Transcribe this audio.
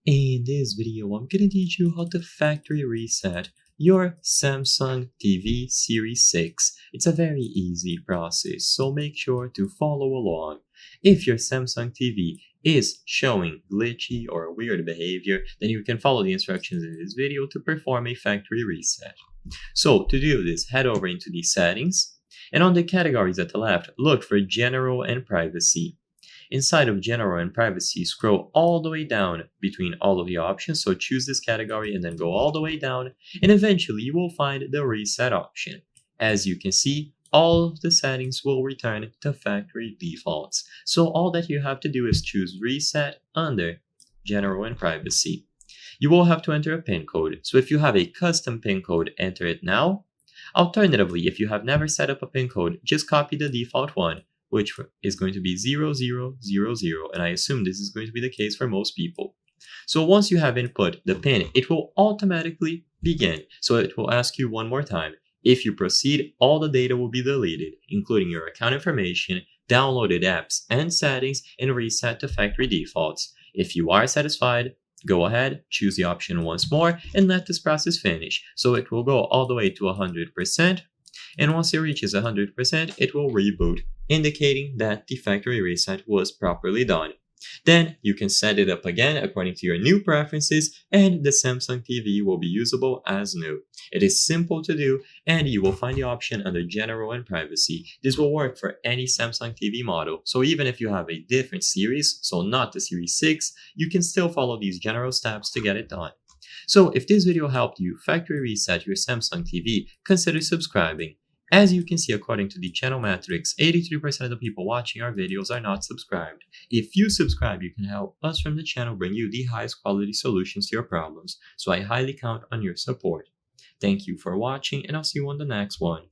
In this video, I'm going to teach you how to factory reset your Samsung TV Series 6. It's a very easy process, so make sure to follow along. If your Samsung TV is showing glitchy or weird behavior, then you can follow the instructions in this video to perform a factory reset. So to do this, head over into the settings, and on the categories at the left, look for General and Privacy. Inside of General and Privacy, scroll all the way down between all of the options, so choose this category and then go all the way down, and eventually you will find the Reset option. As you can see, all of the settings will return to factory defaults. So all that you have to do is choose Reset under General and Privacy. You will have to enter a PIN code, so if you have a custom PIN code, enter it now. Alternatively, if you have never set up a PIN code, just copy the default one, which is going to be 0000, and I assume this is going to be the case for most people. So once you have input the PIN, it will automatically begin. So it will ask you one more time. If you proceed, all the data will be deleted, including your account information, downloaded apps and settings, and reset to factory defaults. If you are satisfied, go ahead, choose the option once more, and let this process finish. So it will go all the way to 100%, and once it reaches 100%, it will reboot, indicating that the factory reset was properly done. Then you can set it up again according to your new preferences, and the Samsung TV will be usable as new. It is simple to do, and you will find the option under General and Privacy. This will work for any Samsung TV model, so even if you have a different series, so not the Series 6, you can still follow these general steps to get it done. So if this video helped you factory reset your Samsung TV, consider subscribing. As you can see, according to the channel metrics, 83% of the people watching our videos are not subscribed. If you subscribe, you can help us from the channel bring you the highest quality solutions to your problems, so I highly count on your support. Thank you for watching, and I'll see you on the next one.